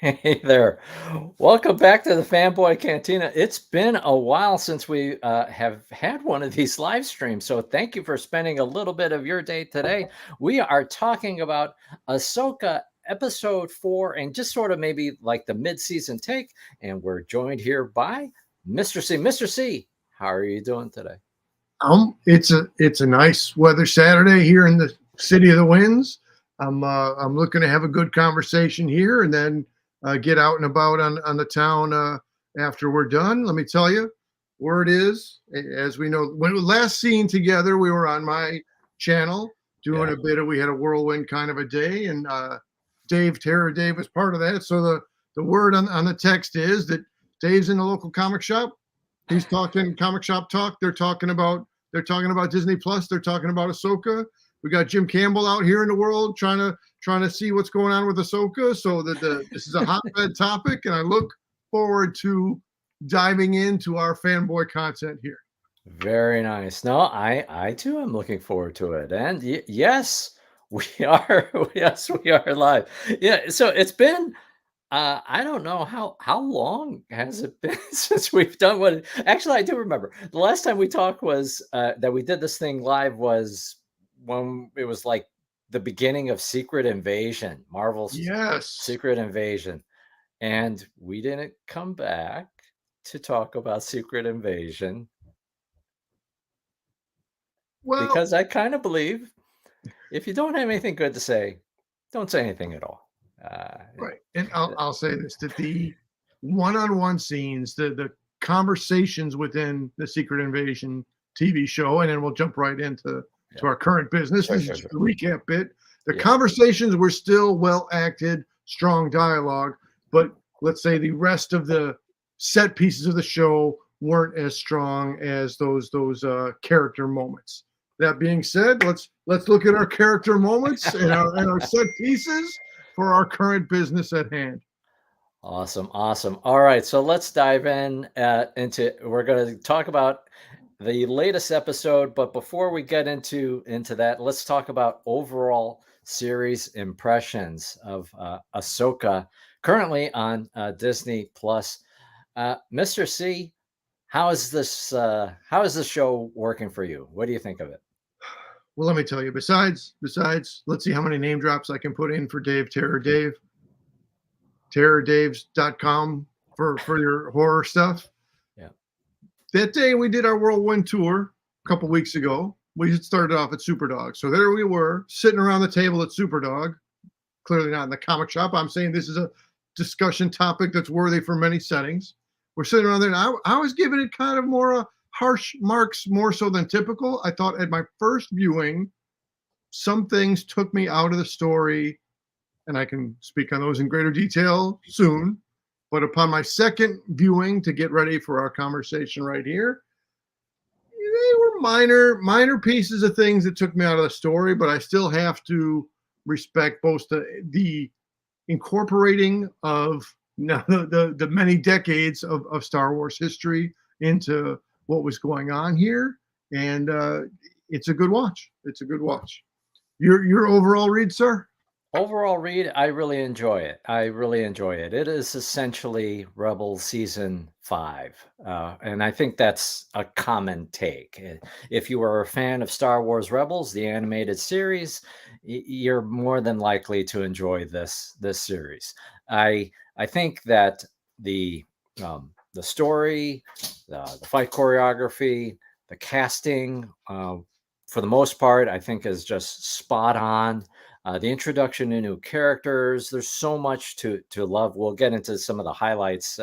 Hey there. Welcome back to the Fanboy Cantina. It's been a while since we have had one of these live streams, so thank you for spending a little bit of your day today. We are talking about Ahsoka episode 4 and just sort of maybe like the mid-season take, and we're joined here by Mr. C. Mr. C, how are you doing today? It's a nice weather Saturday here in the city of the winds. I'm looking to have a good conversation here and then get out and about on the town after we're done. Let me tell you, word is, as we know, when we were last seen together, we were on my channel doing Yeah. a bit of. We had a whirlwind kind of a day, and Dave was part of that. So the word on the text is that Dave's in the local comic shop. He's talking comic shop talk. They're talking about Disney Plus. They're talking about Ahsoka. We got Jim Campbell out here in the world trying to see what's going on with Ahsoka. So this is a hotbed topic, and I look forward to diving into our fanboy content here. Very nice. No, I too am looking forward to it. And yes, we are. Yes, we are live. Yeah. So it's been. I don't know how long has it been since we've done what. Actually, I do remember the last time we talked was that we did this thing live was when it was like the beginning of Secret Invasion, Marvel's Yes. Secret Invasion, and we didn't come back to talk about Secret Invasion Well, because I kind of believe if you don't have anything good to say, don't say anything at all. Uh, right. And I'll say this, that the one-on-one scenes, the conversations within the Secret Invasion TV show, and then we'll jump right into yeah, our current business. sure, This is sure, just sure. a recap bit. The Yeah, conversations were still well acted, strong dialogue, but let's say the rest of the set pieces of the show weren't as strong as those character moments. That being said, let's look at our character moments and our set pieces for our current business at hand. awesome, awesome. All right, so let's dive in into. We're going to talk about the latest episode, but before we get into that, let's talk about overall series impressions of Ahsoka, currently on Disney Plus. Mr. C, how is this show working for you? What do you think of it? Well, let me tell you. Besides, let's see how many name drops I can put in for Dave Terror Dave, terrordaves.com for your horror stuff. Yeah. That day we did our whirlwind tour a couple weeks ago. We started off at Superdog. So there we were sitting around the table at Superdog, clearly not in the comic shop. I'm saying this is a discussion topic that's worthy for many settings. We're sitting around there, and I was giving it kind of more harsh marks, more so than typical. I thought at my first viewing, some things took me out of the story, and I can speak on those in greater detail soon. But upon my second viewing to get ready for our conversation right here, they were minor pieces of things that took me out of the story, but I still have to respect both the incorporating of the many decades of Star Wars history into what was going on here, and it's a good watch. It's a good watch. Your overall read, sir? Overall read, I really enjoy it. I really enjoy it. It is essentially Rebels season 5. And I think that's a common take. If you are a fan of Star Wars Rebels, the animated series, you're more than likely to enjoy this series. I think that the story, the fight choreography, the casting, for the most part, I think is just spot on. The introduction to new characters. There's so much to love. We'll get into some of the highlights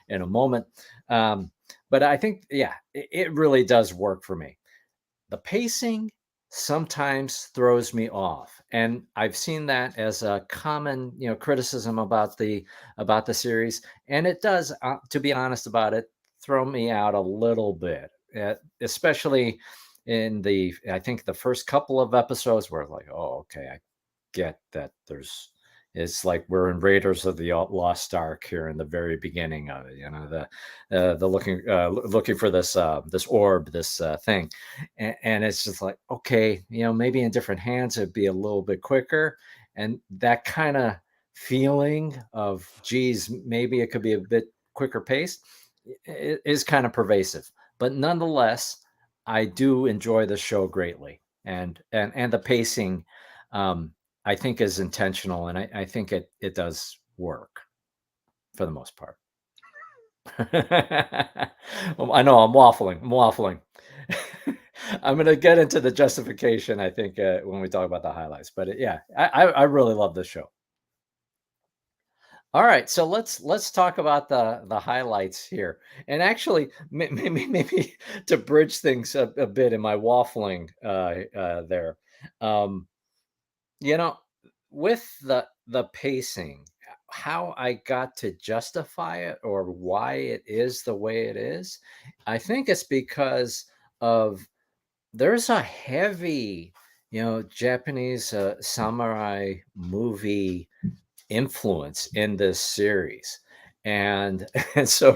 in a moment. But I think, yeah, it really does work for me. The pacing sometimes throws me off, and I've seen that as a common, criticism about the series, and it does, to be honest about it, throw me out a little bit, especially in I think the first couple of episodes where like, oh, okay, I get that there's it's like we're in Raiders of the Lost Ark here in the very beginning of it. The looking for this orb, this thing, and it's just like, okay, maybe in different hands it'd be a little bit quicker, and that kind of feeling of, geez, maybe it could be a bit quicker paced, is kind of pervasive. But nonetheless, I do enjoy the show greatly, and the pacing, um, I think, is intentional, and I think it does work for the most part. Well, I know I'm waffling. I'm waffling. I'm gonna get into the justification, I think, when we talk about the highlights. But yeah, I really love this show. All right, so let's talk about the highlights here, and actually, maybe to bridge things a bit in my waffling there. Um, you know, with the pacing, how I got to justify it or why it is the way it is, I think it's because of there's a heavy, Japanese samurai movie influence in this series. And and so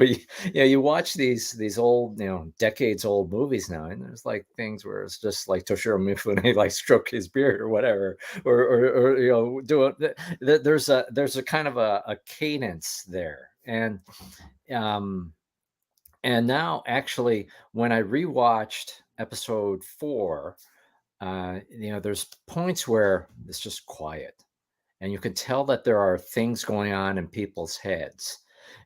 you watch these old, decades old movies now, and there's like things where it's just like Toshiro Mifune like stroke his beard or whatever, or do it. There's a kind of a cadence there, um and now actually when I rewatched episode 4, there's points where it's just quiet, and you can tell that there are things going on in people's heads.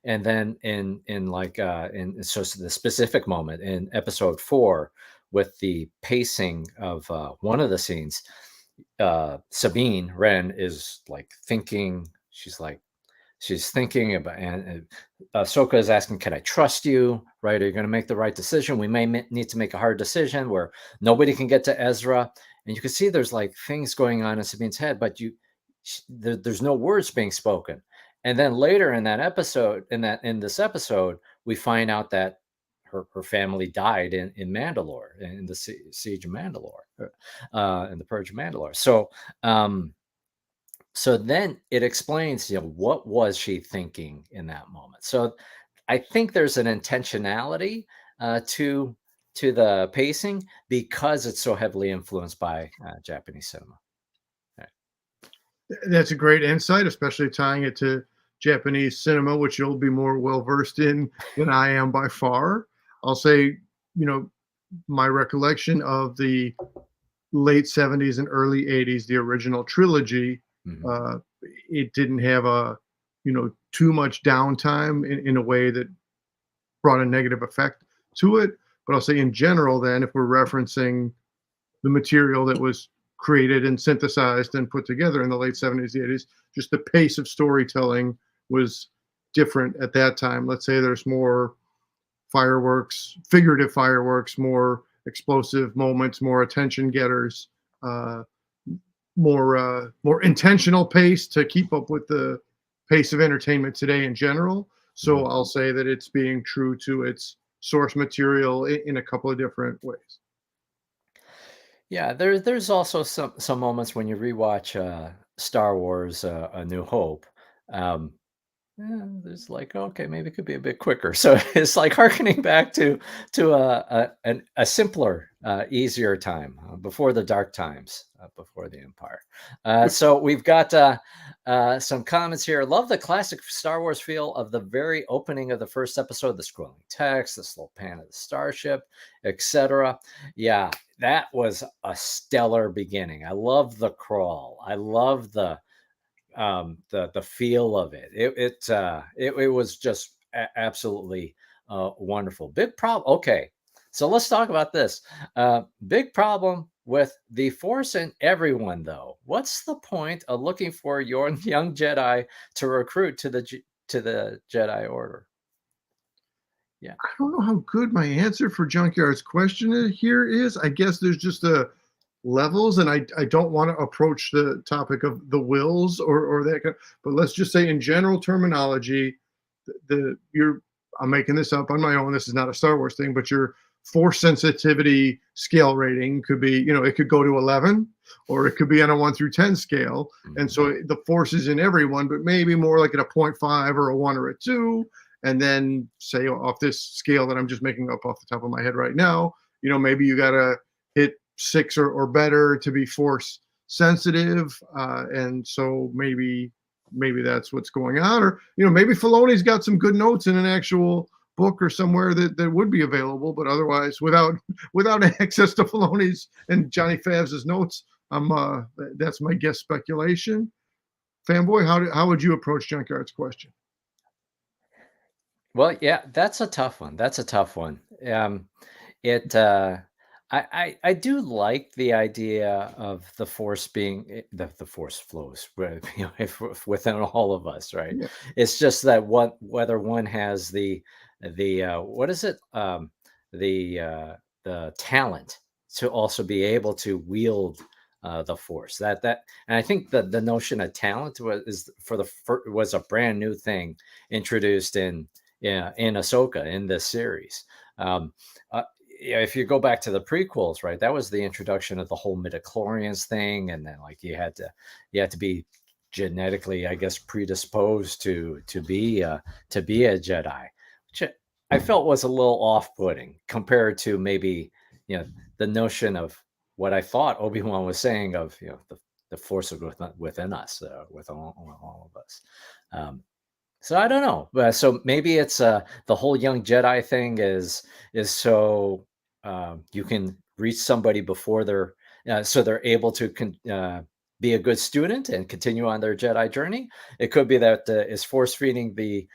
And then in like in so the specific moment in episode 4, with the pacing of one of the scenes, Sabine Wren is like thinking, she's thinking about, and Ahsoka is asking, "Can I trust you? Right? Are you going to make the right decision? We may need to make a hard decision where nobody can get to Ezra." And you can see there's like things going on in Sabine's head, but there's no words being spoken. And then later in that episode, in this episode, we find out that her family died in Mandalore, in the siege of Mandalore, in the Purge of Mandalore. So then it explains, what was she thinking in that moment. So I think there's an intentionality to the pacing because it's so heavily influenced by Japanese cinema. Right. That's a great insight, especially tying it to Japanese cinema, which you'll be more well versed in than I am by far. I'll say, you know, my recollection of the late 70s and early 80s, the original trilogy, Mhm. uh, it didn't have too much downtime in a way that brought a negative effect to it. But I'll say in general, then, if we're referencing the material that was created and synthesized and put together in the late 70s, the 80s, just the pace of storytelling was different at that time. Let's say there's more fireworks, figurative fireworks, more explosive moments, more attention getters, uh, more intentional pace to keep up with the pace of entertainment today in general. So Mhm. I'll say that it's being true to its source material in a couple of different ways. Yeah, there's also some moments when you rewatch Star Wars: A New Hope. Um, there's like, okay, maybe it could be a bit quicker. So it's like harkening back to a simpler, easier time, before the dark times, before the Empire. So we've got some comments here. Love the classic Star Wars feel of the very opening of the first episode, the scrolling text, the slow pan of the starship, etc. Yeah, that was a stellar beginning. I love the crawl. I love the feel of it. It was just absolutely wonderful. Big problem. Okay, so let's talk about this. Big problem with the Force and everyone, though. What's the point of looking for your young Jedi to recruit to the Jedi Order? Yeah. I don't know how good my answer for Junkyard's question here is. I guess there's just a levels, and I don't want to approach the topic of the wills or that kind. But let's just say in general terminology, the you're I'm making this up on my own. This is not a Star Wars thing, but your force sensitivity scale rating could be, it could go to 11, or it could be on a 1 through 10 scale. And Mhm. so the force is in everyone, but maybe more like at a 0.5 or a 1 or a 2. And then say off this scale that I'm just making up off the top of my head right now, maybe you got to hit 6 or better to be force sensitive. And so maybe maybe that's what's going on, or maybe Filoni's got some good notes in an actual book or somewhere that would be available, but otherwise, without without access to Filoni's and Johnny Favs' notes, that's my guess speculation. Fanboy, how would you approach Junkyard's question? Well, yeah, that's a tough one. That's a tough one. It I do like the idea of the force being the force flows if within all of us, right? Yeah. It's just that what whether one has the what is it the the talent to also be able to wield the force that and I think that the notion of talent was a brand new thing introduced in Ahsoka in this series. Um, yeah, if you go back to the prequels, right, that was the introduction of the whole midichlorians thing, and then like you had to be genetically, I guess, predisposed to be a Jedi, which I felt was a little off-putting compared to maybe you know the notion of what I thought Obi-Wan was saying of the force of within us, with all of us. So I don't know. So maybe it's the whole young Jedi thing is so you can reach somebody before they're so they're able to be a good student and continue on their Jedi journey. It could be that is force feeding the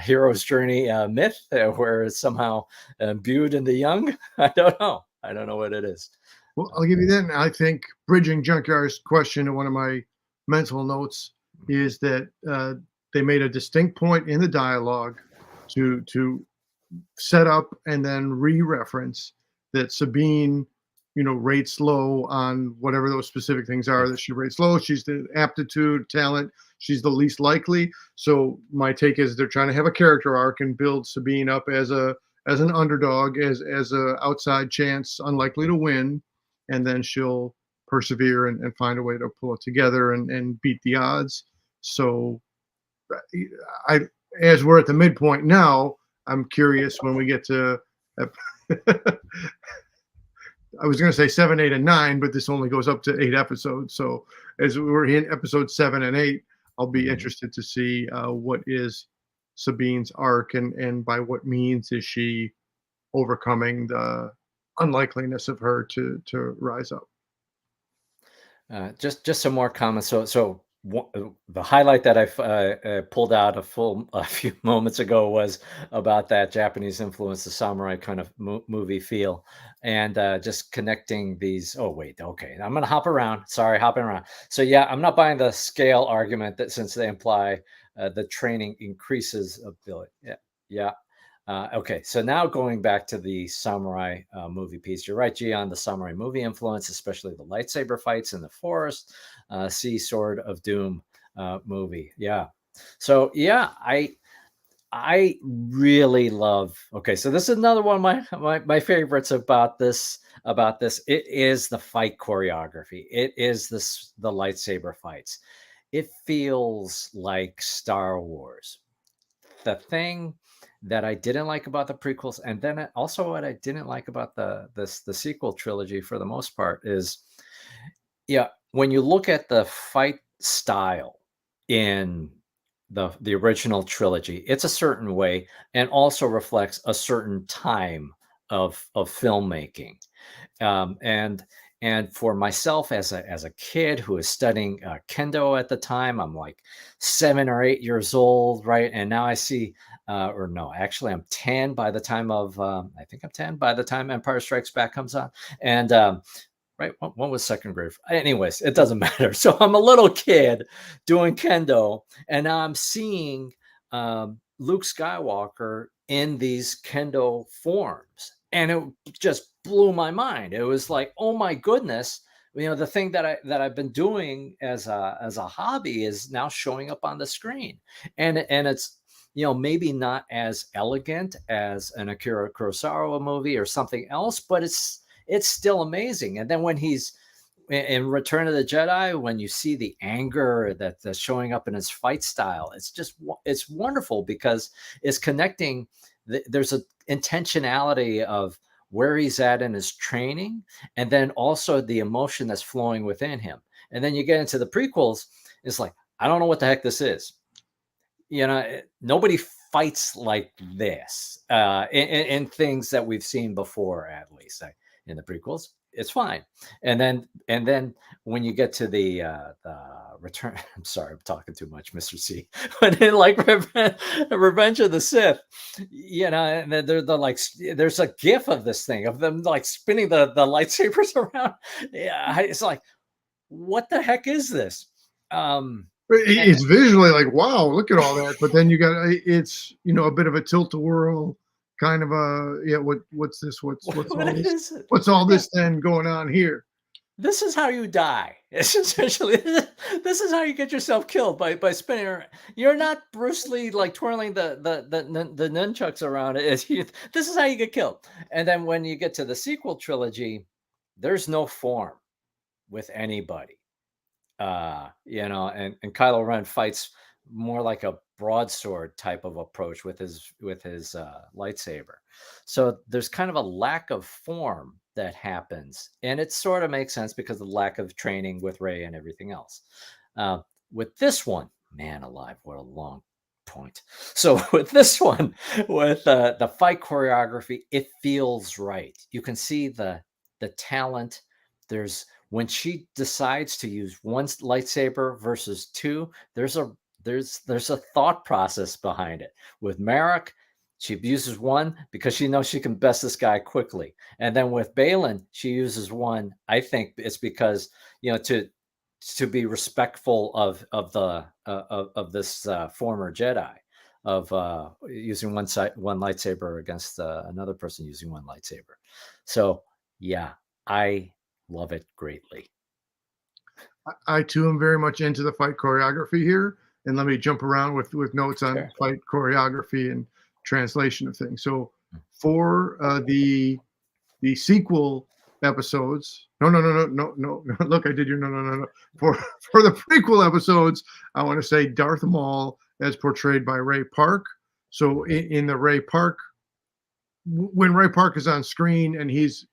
hero's journey myth where it's somehow imbued in the young. I don't know. I don't know what it is. Well, I'll give you that. I think bridging Junkyard's question to one of my mental notes is that they made a distinct point in the dialogue to set up and then re-reference that Sabine, rates low on whatever those specific things are that she rates low. She's the aptitude, talent. She's the least likely. So my take is they're trying to have a character arc and build Sabine up as an underdog, as a outside chance, unlikely to win, and then she'll persevere and find a way to pull it together and beat the odds. So I as we're at the midpoint now, I'm curious when we get to I was going to say 7, 8, and 9, but this only goes up to 8 episodes. So as we're in episode 7 and 8, I'll be Mhm. interested to see what is Sabine's arc and by what means is she overcoming the unlikeliness of her to rise up. Just some more comments. The highlight that I pulled out a few moments ago was about that Japanese influence, the samurai kind of movie feel, and just connecting these. Oh wait, okay, I'm gonna hop around. Sorry, hopping around. So yeah, I'm not buying the scale argument that since they imply the training increases ability. Yeah, yeah. Okay, so now going back to the samurai movie piece, you're right, G, on the samurai movie influence, especially the lightsaber fights in the forest, see Sword of Doom movie. Yeah. So yeah, I really love. Okay, so this is another one of my favorites about this. It is the fight choreography. It is the lightsaber fights. It feels like Star Wars. The thing that I didn't like about the prequels, and then also what I didn't like about the sequel trilogy for the most part is, yeah, when you look at the fight style in the original trilogy, it's a certain way and also reflects a certain time of filmmaking. Um, and and for myself as a kid who was studying kendo at the time, I'm like 7 or 8 years old, right? And now I see, or no, actually I'm 10 by the time of I think I'm 10 by the time Empire Strikes Back comes on, and right, one was second grade. Anyways, it doesn't matter. So I'm a little kid doing kendo, and now I'm seeing Luke Skywalker in these kendo forms, and it just blew my mind. It was like, oh my goodness, the thing that I've been doing as a hobby is now showing up on the screen, and it's maybe not as elegant as an Akira Kurosawa movie or something else, but it's still amazing. And then when he's in Return of the Jedi, when you see the anger that's showing up in his fight style, it's wonderful because it's connecting. There's a intentionality of where he's at in his training, and then also the emotion that's flowing within him. And then you get into the prequels, it's like, I don't know what the heck this is. Nobody fights like this in things that we've seen before, at least in the prequels. It's fine, and then when you get to the return, I'm sorry, I'm talking too much, Mr. C. But in like Revenge of the Sith, and they're like, there's a GIF of this thing of them like spinning the lightsabers around. Yeah, it's like, what the heck is this? And It's visually like, wow, look at all that. But then you got it's a bit of a tilt a whirl kind of a yeah. What's this? What's what all this? is it? What's all Yeah, this then going on here? this is how you die. It's essentially this is how you get yourself killed by spinning around. You're not Bruce Lee like twirling the nunchucks around. This is how you get killed. And then when you get to the sequel trilogy, there's no form with anybody. And Kylo Ren fights more like a broadsword type of approach with his lightsaber. So there's kind of a lack of form that happens, and it sort of makes sense because of the lack of training with Rey and everything else. Uh, with this one, man alive, what a long point. So with this one, with the fight choreography, it feels right. You can see the talent. There's when she decides to use one lightsaber versus two, there's a thought process behind it. With Marek, she uses one because she knows she can best this guy quickly. And then with Balin, she uses one. I think it's because to be respectful of this former Jedi, of using one lightsaber against another person using one lightsaber. So yeah, I love it greatly. I too am very much into the fight choreography here, and let me jump around with notes on Sure. fight choreography and translation of things. So for the sequel episodes, no. Look, I did your no. For the prequel episodes, I want to say Darth Maul as portrayed by Ray Park. So in the Ray Park, when Ray Park is on screen and he's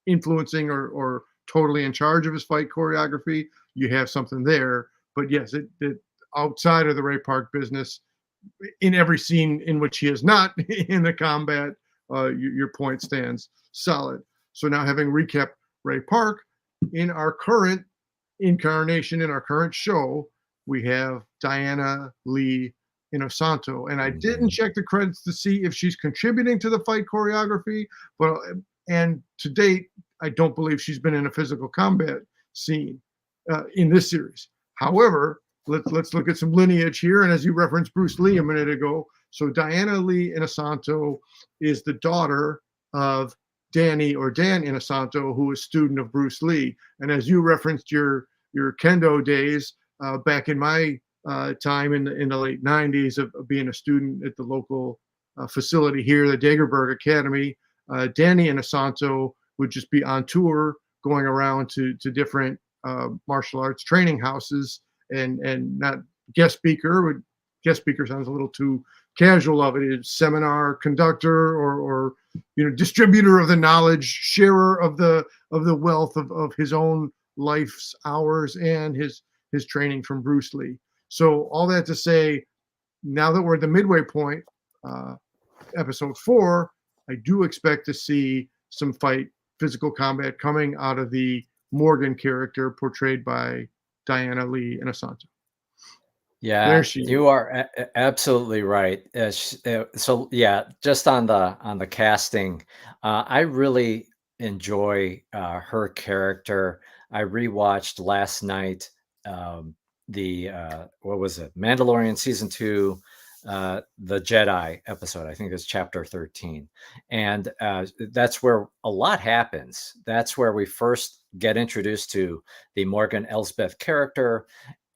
influencing or totally in charge of his fight choreography, you have something there. But yes, it outside of the Ray Park business, in every scene in which he is not in the combat, your point stands solid. So now, having recapped Ray Park, in our current incarnation, in our current show, we have Diana Lee Inosanto. And I didn't check the credits to see if she's contributing to the fight choreography, but and to date, I don't believe she's been in a physical combat scene in this series. However, let's look at some lineage here. And as you referenced Bruce Lee a minute ago, so Diana Lee Inosanto is the daughter of Danny or Dan Inosanto, who is student of Bruce Lee. And as you referenced your kendo days back in my time in the late 90s of being a student at the local facility here, the Dagerberg Academy, Danny Inosanto would just be on tour going around to different martial arts training houses and not guest speaker. Guest speaker sounds a little too casual of it. Is seminar conductor or distributor of the knowledge, sharer of the wealth of his own life's hours and his training from Bruce Lee. So all that to say, now that we're at the midway point, episode 4, I do expect to see some physical combat coming out of the Morgan character portrayed by Diana Lee Inosanto. There Yeah, she is. you are absolutely right. So yeah, just on the casting, I really enjoy her character. I rewatched last night the what was it, Mandalorian season 2, the Jedi episode. I think it's chapter 13, and that's where a lot happens. That's where we first get introduced to the Morgan Elsbeth character,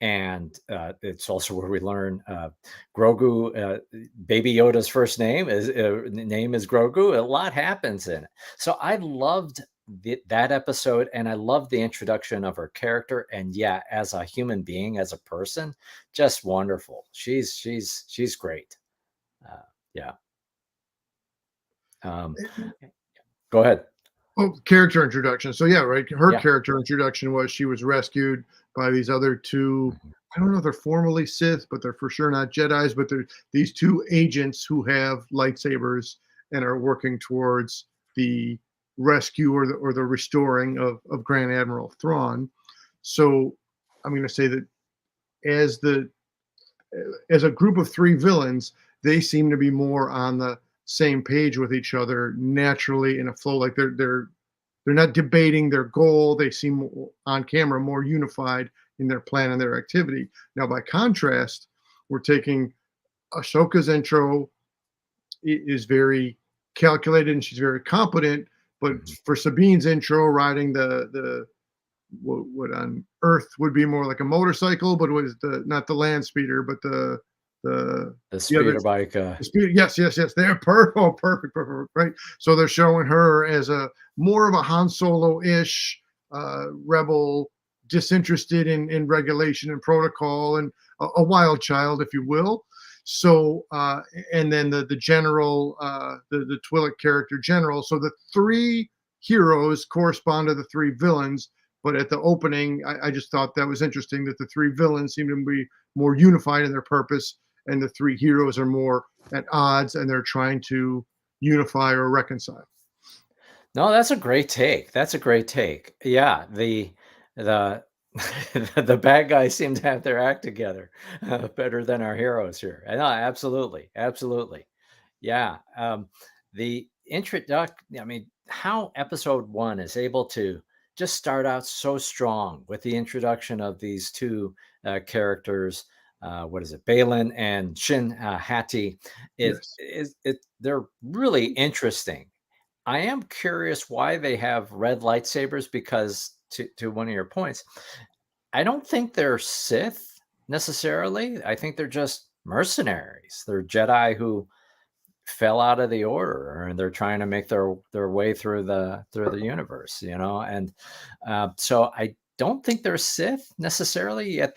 and it's also where we learn Grogu, Baby Yoda's first name is Grogu. A lot happens in it, so I loved that episode, and I loved the introduction of her character. And yeah, as a human being, as a person, just wonderful. She's great. Uh, yeah. Um, Go ahead. Oh, character introduction. So yeah, right. Her Yeah. character introduction was she was rescued by these other two Mhm. I don't know if they're formally Sith, but they're for sure not Jedis. But they're these two agents who have lightsabers and are working towards the rescue or the restoring of Grand Admiral Thrawn. So I'm going to say that as the as a group of three villains, they seem to be more on the same page with each other naturally in a flow. Like they're not debating their goal. They seem on camera more unified in their plan and their activity. Now, by contrast, we're taking Ahsoka's intro is very calculated and she's very competent. But Mhm. for Sabine's intro, riding the what on Earth would be more like a motorcycle, but was the not the land speeder, but the The the other speeder bike, the speed. Yes, yes, yes. They're perfect. Oh, perfect, perfect, right. So they're showing her as a more of a Han Solo-ish rebel, disinterested in regulation and protocol, and a wild child, if you will. So and then the general, the Twi'lek character general. So the three heroes correspond to the three villains, but at the opening, I just thought that was interesting that the three villains seem to be more unified in their purpose, and the three heroes are more at odds, and they're trying to unify or reconcile. No, that's a great take. That's a great take. Yeah, the the bad guys seem to have their act together better than our heroes here. And no, absolutely, absolutely. Yeah, the introduction. I mean, how episode one is able to just start out so strong with the introduction of these two characters. What is it, Balin and Shin Hati? Yes. They're really interesting. I am curious why they have red lightsabers because to one of your points, I don't think they're Sith necessarily. I think they're just mercenaries. They're Jedi who fell out of the order and they're trying to make their way through the universe, you know. And so I don't think they're Sith necessarily, yet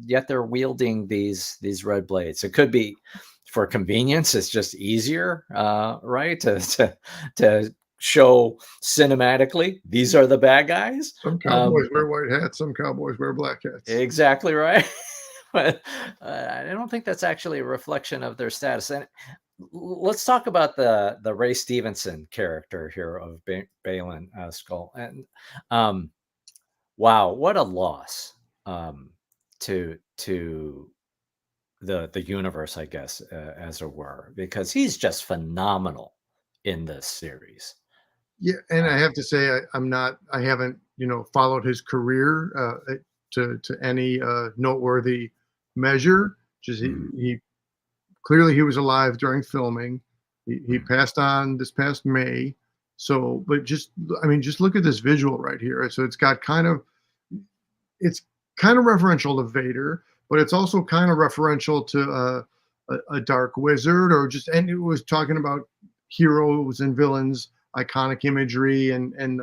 yet they're wielding these red blades. It could be for convenience. It's just easier, right? To show cinematically these are the bad guys. Some Um, cowboys wear white hats, some cowboys wear black hats. exactly right. But I don't think that's actually a reflection of their status. And let's talk about the Ray Stevenson character here of Balin Skull. And wow, what a loss to the universe, I guess, as it were, because he's just phenomenal in this series. Yeah, and I Uh, have to say I'm not. I haven't followed his career to any noteworthy measure. Just mm, he clearly he was alive during filming. He mm. passed on this past May. So, but just I mean, just look at this visual right here. So it's kind of referential to Vader, but it's also kind of referential to a dark wizard, or just and it was talking about heroes and villains, iconic imagery, and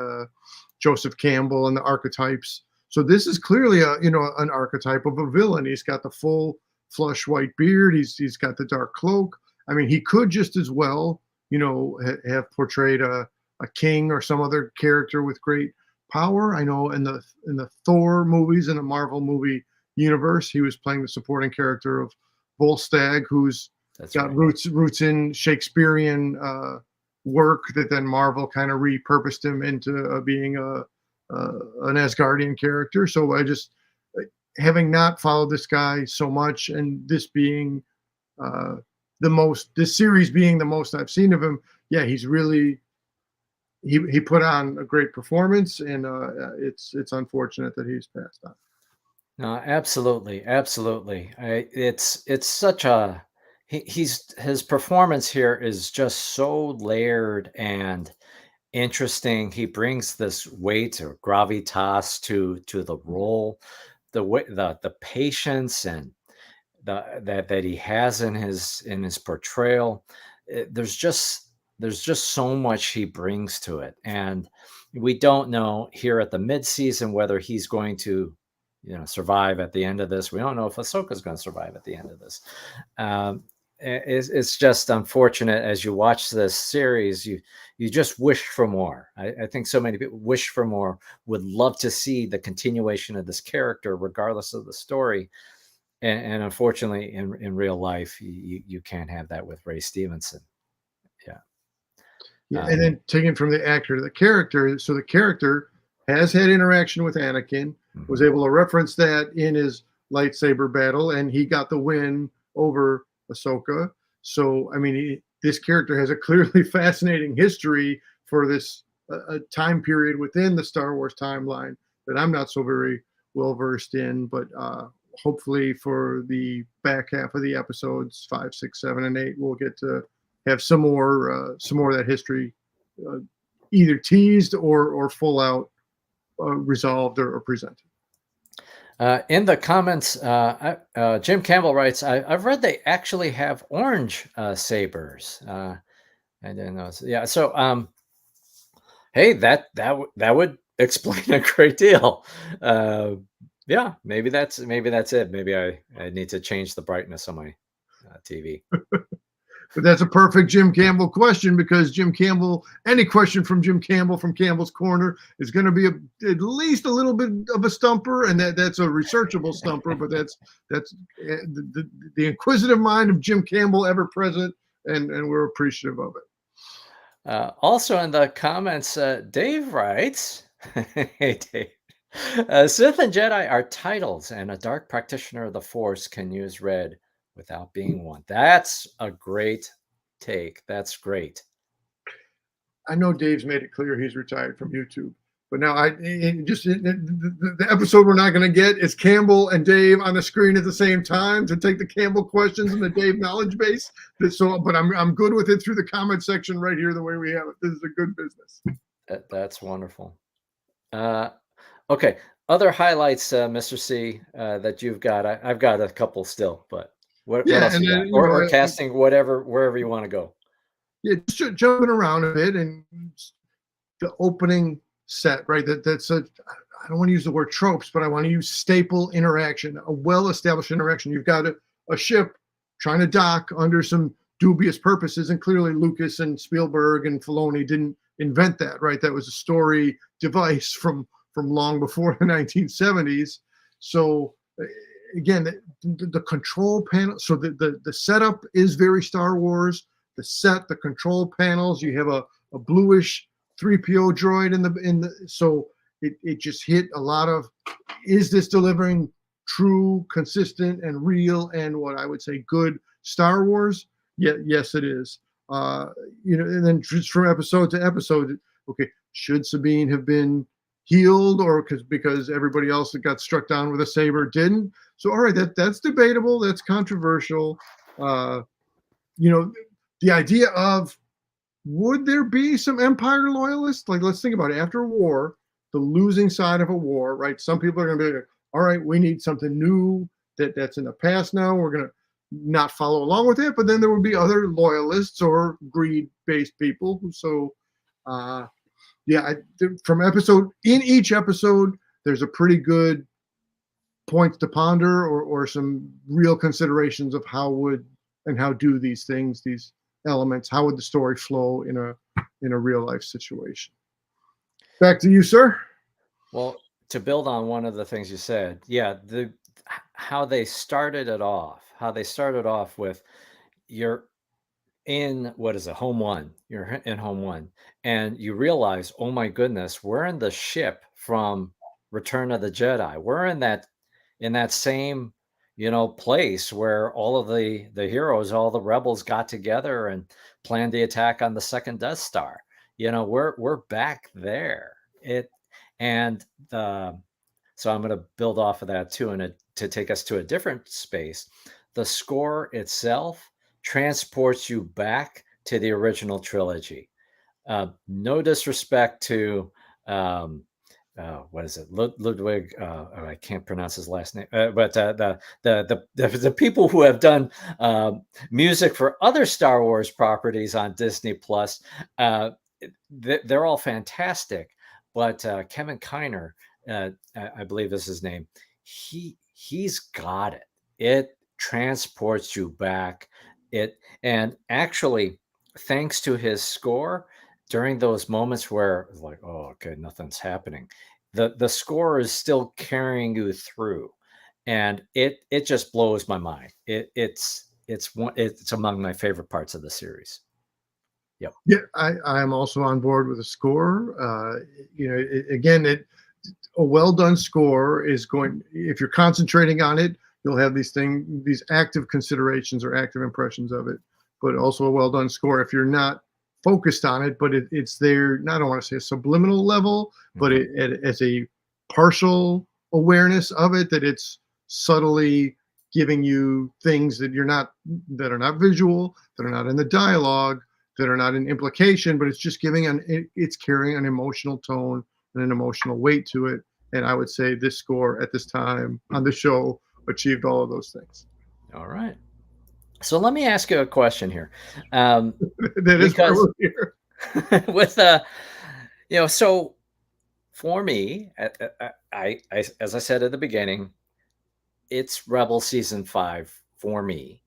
Joseph Campbell and the archetypes. So this is clearly a an archetype of a villain. He's got the full flush white beard. He's got the dark cloak. I mean, he could just as well have portrayed a king or some other character with great power. I know in the Thor movies, in the Marvel movie universe, he was playing the supporting character of Volstagg, who's That's got right. roots in Shakespearean work that then Marvel kind of repurposed him into being an Asgardian character. So I just having not followed this guy so much, and this being uh, this series being the most I've seen of him, yeah, he's really he put on a great performance, and it's unfortunate that he's passed on. No, absolutely, absolutely. It's such a he's his performance here is just so layered and interesting. He brings this weight or gravitas to the role, the way the patience and that he has in his portrayal. There's just so much he brings to it, and we don't know here at the mid-season whether he's going to, survive at the end of this. We don't know if Ahsoka's going to survive at the end of this. Um, it's just unfortunate as you watch this series, you just wish for more. I think so many people wish for more, would love to see the continuation of this character, regardless of the story. And unfortunately, in real life, you can't have that with Ray Stevenson. Yeah. Yeah, and Um, then taken from the actor to the character. So the character has had interaction with Anakin, was mhm. able to reference that in his lightsaber battle, and he got the win over Ahsoka. So, I mean, this character has a clearly fascinating history for this a time period within the Star Wars timeline that I'm not so very well versed in. But hopefully, for the back half of the episodes 5, 6, 7, and 8, we'll get to have some more of that history uh, either teased or full out resolved or presented. In the comments, Jim Campbell writes, I've read they actually have orange sabers. I didn't know. Yeah. So, hey, that would explain a great deal. Uh, yeah, maybe that's it. Maybe I need to change the brightness on my TV. But that's a perfect Jim Campbell question because Jim Campbell, any question from Jim Campbell from Campbell's Corner is going to be at least a little bit of a stumper, and that's a researchable stumper. But that's the inquisitive mind of Jim Campbell ever present, and we're appreciative of it. Also in the comments, Dave writes, "Hey Dave, Sith and Jedi are titles, and a dark practitioner of the Force can use red without being one." That's a great take. That's great. I know Dave's made it clear he's retired from YouTube, but now the episode we're not going to get is Campbell and Dave on the screen at the same time to take the Campbell questions and the Dave knowledge base. So, but I'm good with it through the comment section right here the way we have it. This is a good business. That's wonderful. Uh, okay, other highlights, Mr. C, that you've got. I've got a couple still, but what Yeah, else and you got? then you know, Or casting, whatever, wherever you want to go. yeah, just jumping around a bit and the opening set, right? That's a I don't want to use the word tropes, but I want to use staple interaction, a well-established interaction. You've got a ship trying to dock under some dubious purposes, and clearly Lucas and Spielberg and Filoni didn't invent that, right? That was a story device from long before the 1970s. So again, the control panel. So the setup is very Star Wars. The set, the control panels. You have a bluish 3PO droid in the so it just hit a lot of, is this delivering true, consistent, and real, and what I would say good Star Wars? Yeah, yes, it is. And then just from episode to episode, okay, should Sabine have been healed, or because everybody else that got struck down with a saber didn't? So all right, that's debatable, that's controversial. Uh, you know, the idea of, would there be some Empire loyalists? Like, let's think about it. After a war, the losing side of a war, right? Some people are going to be like, all right, we need something new that's in the past now. We're going to not follow along with it. But then there would be other loyalists or greed-based people. So, yeah, from in each episode, there's a pretty good points to ponder, or some real considerations of how do these things, these elements, how would the story flow in a real life situation. Back to you, sir. Well, to build on one of the things you said, yeah, how they started it off, how they started off with, you're in, what is it, home one, you're in home one, and you realize, oh my goodness, we're in the ship from Return of the Jedi. We're in that same, place where all of the heroes, all the rebels got together and planned the attack on the second Death Star. We're back there. It and the So I'm going to build off of that too, and to take us to a different space. The score itself transports you back to the original trilogy. No disrespect to what is it, Ludwig? I can't pronounce his last name, but the people who have done music for other Star Wars properties on Disney Plus, they're all fantastic. But Kevin Kiner, I believe is his name, he's got it. It transports you back. It and actually, thanks to his score, during those moments where it's like, "Oh, okay, nothing's happening," the score is still carrying you through, and it just blows my mind. It's among my favorite parts of the series. Yep. Yeah, I'm also on board with the score. Again, a well done score is going. If you're concentrating on it, you'll have these active considerations or active impressions of it. But also a well done score if you're not focused on it, but it's there. I don't want to say a subliminal level, but Mhm. as a partial awareness of it, that it's subtly giving you things that are not visual, that are not in the dialogue, that are not an implication, but it's just it's carrying an emotional tone and an emotional weight to it. And I would say this score at this time on the show achieved all of those things. Alright. So let me ask you a question here, um, That is why because we're here. with, so for me, as I said at the beginning, it's Rebel season 5 for me.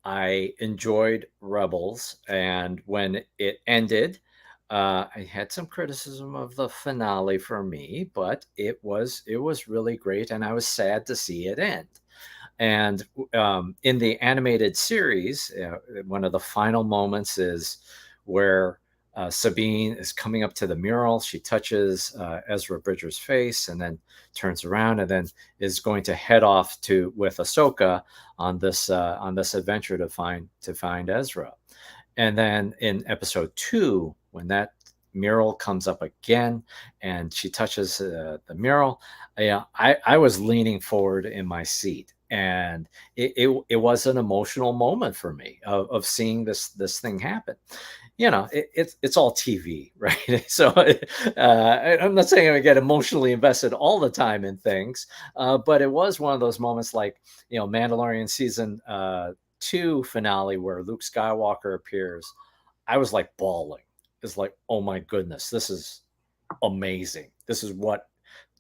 I enjoyed Rebels, and when it ended, I had some criticism of the finale for me, but it was really great, and I was sad to see it end. And in the animated series, one of the final moments is where Sabine is coming up to the mural. She touches Ezra Bridger's face, and then turns around, and then is going to head off to with Ahsoka on this adventure to find Ezra. And then in episode 2, when that mural comes up again and she touches the mural, I was leaning forward in my seat, and it was an emotional moment for me of seeing this thing happen. It's all TV, right? So I'm not saying I get emotionally invested all the time in things, but it was one of those moments like, Mandalorian season 2 finale where Luke Skywalker appears. I was like bawling. It's like, oh my goodness, this is amazing. This is what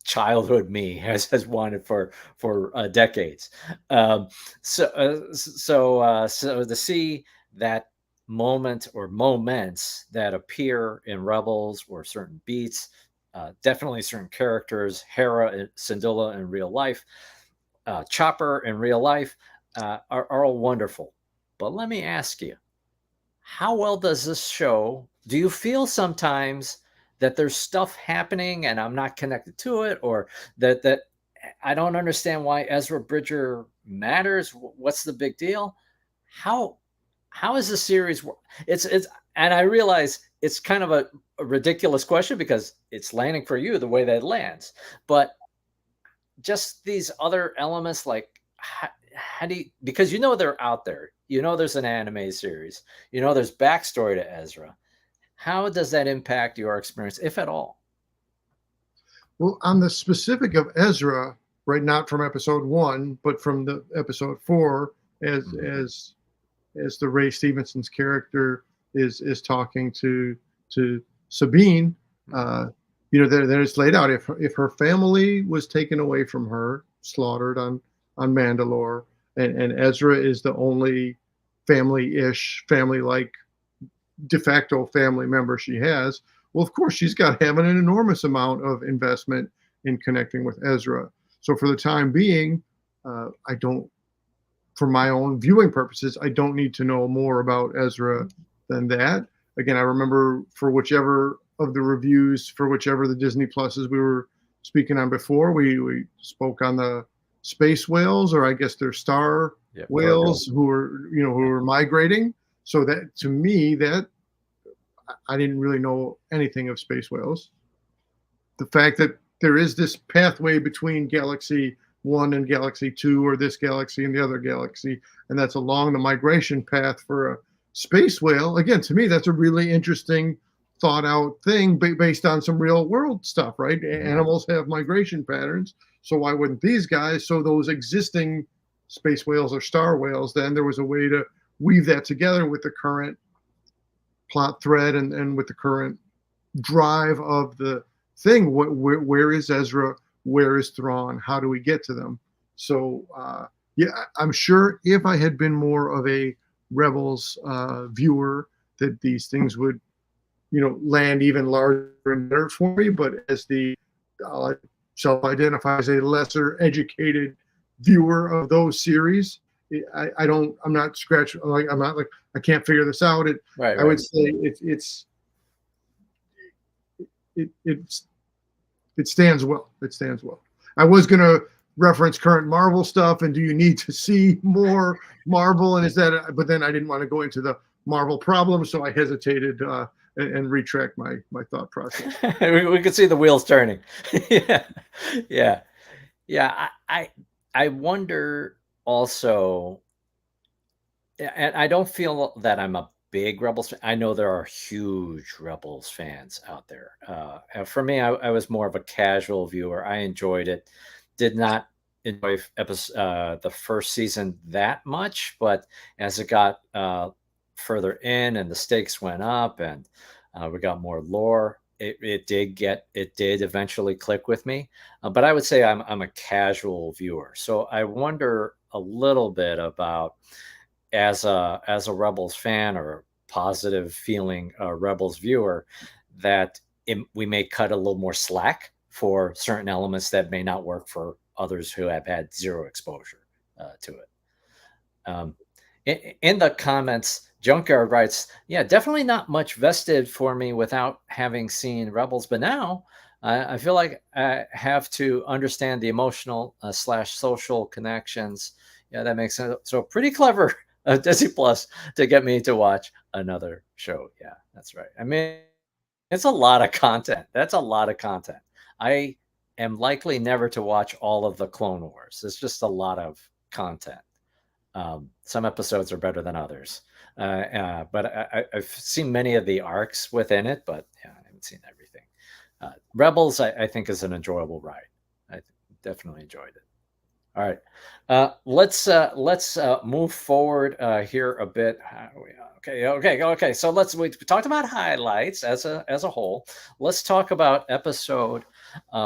childhood me has wanted for decades. Um, so to see that moment or moments that appear in Rebels or certain beats, definitely certain characters, Hera and Syndulla in real life, Chopper in real life, are all wonderful. But let me ask you, how well does this show do you feel sometimes that there's stuff happening and I'm not connected to it, or that I don't understand why Ezra Bridger matters? What's the big deal? How how is the series it's and I realize it's kind of a ridiculous question because it's landing for you the way that it lands. But just these other elements, like how do you, because they're out there, there's an anime series, there's backstory to Ezra. How does that impact your experience, if at all? Well, on the specific of Ezra, right, not from episode one, but from the episode four, as Mhm. as as the Ray Stevenson's character is talking to Sabine, Mhm. uh, there it's laid out if her family was taken away from her, slaughtered on Mandalore, and Ezra is the only family-like de facto family member she has. Well, of course, she's got to have an enormous amount of investment in connecting with Ezra. So for the time being, I don't for my own viewing purposes, I don't need to know more about Ezra than that. Again, I remember for whichever of the reviews, for whichever the Disney Pluses we were speaking on before, we spoke on the space whales, or I guess they're star Yeah, Virgo. whales who Yeah. are migrating. So that to me, that I didn't really know anything of space whales. The fact that there is this pathway between galaxy one and galaxy two, or this galaxy and the other galaxy, and that's along the migration path for a space whale. Again, to me, that's a really interesting, thought out thing based on some real world stuff, right? Mhm. Animals have migration patterns. So why wouldn't these guys? So those existing space whales or star whales, then there was a way to weave that together with the current plot thread and with the current drive of the thing. Where is Ezra? Where is Thrawn? How do we get to them? So yeah, I'm sure if I had been more of a Rebels viewer that these things would, land even larger and better for me. But as the uh, self-identify as a lesser educated viewer of those series, I'm not scratching. Like I'm not like I can't figure this out. Right, I would right. say it's it stands well. It stands well. I was gonna reference current Marvel stuff and do you need to see more Marvel and is that but then I didn't want to go into the Marvel problem, so I hesitated and retract my thought process. We could see the wheels turning. Yeah, yeah, yeah. I wonder also, and I don't feel that I'm a big Rebels fan. I know there are huge Rebels fans out there. And for me, I was more of a casual viewer. I enjoyed it. Did not enjoy the first season that much, but as it got further in and the stakes went up and we got more lore, it did eventually click with me. But I would say I'm a casual viewer, so I wonder a little bit about, as a Rebels fan or positive feeling Rebels viewer, that we may cut a little more slack for certain elements that may not work for others who have had zero exposure to it. Um, in the comments, Junkyard writes, "Yeah, definitely not much vested for me without having seen Rebels, but now I feel like I have to understand the emotional slash social connections." Yeah, that makes sense. So pretty clever, Disney Plus, to get me to watch another show. Yeah, that's right. I mean, it's a lot of content. That's a lot of content. I am likely never to watch all of the Clone Wars. It's just a lot of content. Some episodes are better than others, but I've seen many of the arcs within it. But yeah, I haven't seen everything. Rebels, I think, is an enjoyable ride. I definitely enjoyed it. All right, let's move forward here a bit. How are we on? Okay. So we talked about highlights as a whole. Let's talk about episode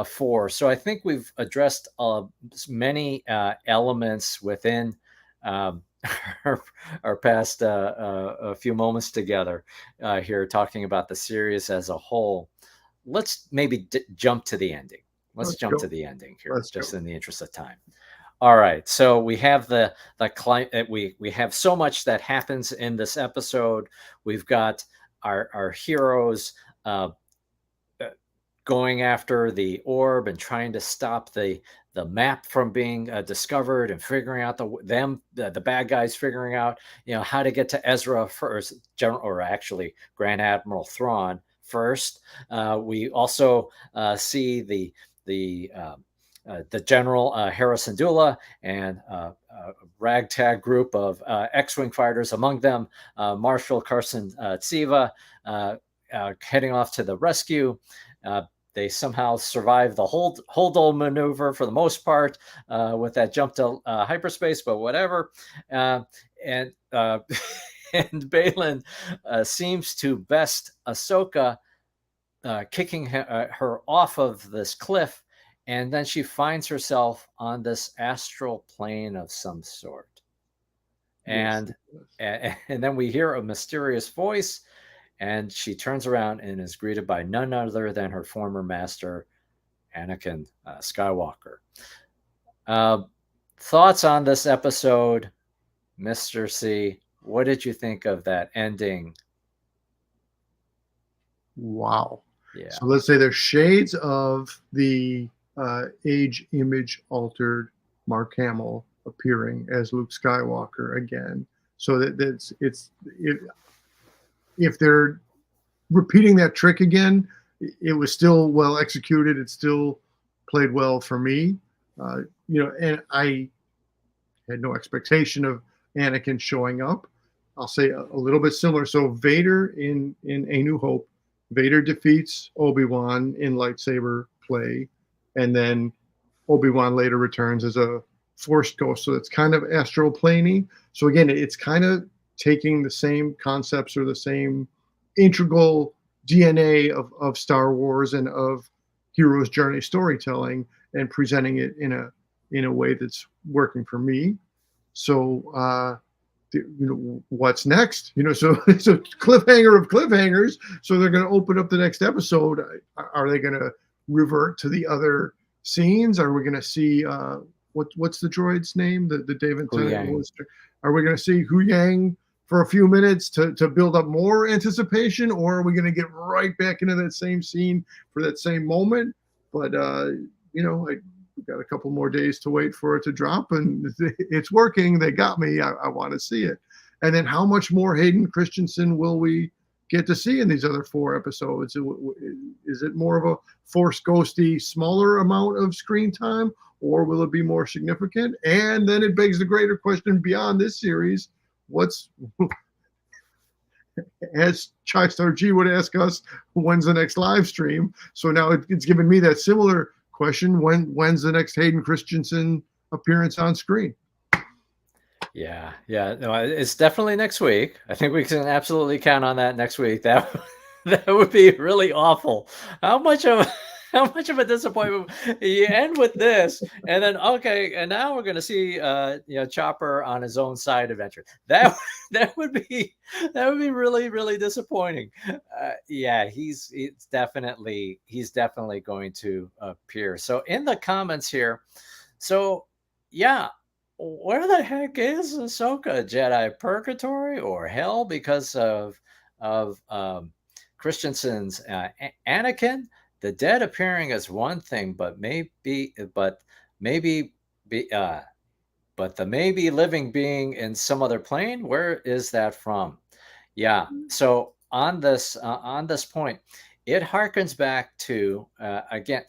4. So I think we've addressed many elements within um, our, our past a few moments together here, talking about the series as a whole. Let's maybe jump to the ending. Let's Let's jump to go. the ending here, Let's just go. in the interest of time. All right, so we have we have so much that happens in this episode. We've got our heroes uh, uh, going after the orb and trying to stop the map from being discovered, and figuring out the bad guys figuring out how to get to Ezra first, General, or actually Grand Admiral Thrawn first. We also see the General Harrison Dula and a ragtag group of X-wing fighters, among them Marshal Carson Tsiva, heading off to the rescue. Uh, they somehow survive the hold maneuver for the most part with that jump to hyperspace, but whatever. And and Balin seems to best Ahsoka, kicking her off of this cliff, and then she finds herself on this astral plane of some sort. Yes. And Yes. and then we hear a mysterious voice, and she turns around and is greeted by none other than her former master, Anakin Skywalker. Uh, Thoughts on this episode, Mr. C? What did you think of that ending? Wow. Yeah. So let's say there's shades of the age image altered Mark Hamill appearing as Luke Skywalker again. So that's if they're repeating that trick again, it was still well executed. It still played well for me. And I had no expectation of Anakin showing up. I'll say a little bit similar. So Vader in A New Hope, Vader defeats Obi-Wan in lightsaber play, and then Obi-Wan later returns as a Force ghost. So it's kind of astral planey. So again, it's kind of taking the same concepts or the same integral DNA of Star Wars and of hero's journey storytelling and presenting it in a way that's working for me. So what's next? So so cliffhanger of cliffhangers. So they're going to open up the next episode. Are they going to revert to the other scenes? Are we going to see what's the droid's name? The David Hu Tennant Yang. was. Are we going to see Hu Yang for a few minutes to build up more anticipation, or are we going to get right back into that same scene for that same moment? But we've got a couple more days to wait for it to drop, and it's working. They got me. I want to see it. And then how much more Hayden Christensen will we get to see in these other 4 episodes? Is it more of a Force Ghosty, smaller amount of screen time, or will it be more significant? And then it begs the greater question beyond this series: what's as Chai-Star G would ask us, when's the next live stream? So now it's given me that similar question: when's the next Hayden Christensen appearance on screen? Yeah, no, it's definitely next week. I think we can absolutely count on that next week. That would be really awful. How much of how much of a disappointment you end with this, and then okay, and now we're gonna see Chopper on his own side adventure. That would be really disappointing. Yeah, he's definitely going to appear. So in the comments here, so yeah, where the heck is Ahsoka? Jedi purgatory or hell because of Christensen's Anakin? The dead appearing is one thing, maybe be but the maybe living being in some other plane. Where is that from? Yeah. So on this point, it harkens back to again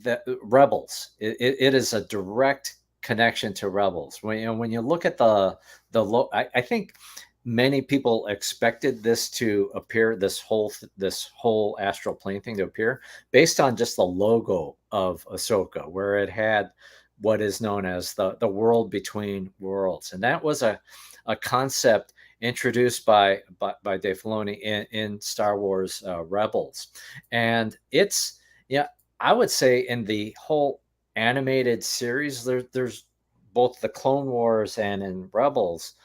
the Rebels. It is a direct connection to Rebels. When you look at I think many people expected this to appear, this whole astral plane thing to appear based on just the logo of Ahsoka, where it had what is known as the world between worlds, and that was a concept introduced by Dave Filoni in Star Wars Rebels, and it's yeah. I would say in the whole animated series, there's both the Clone Wars and in Rebels,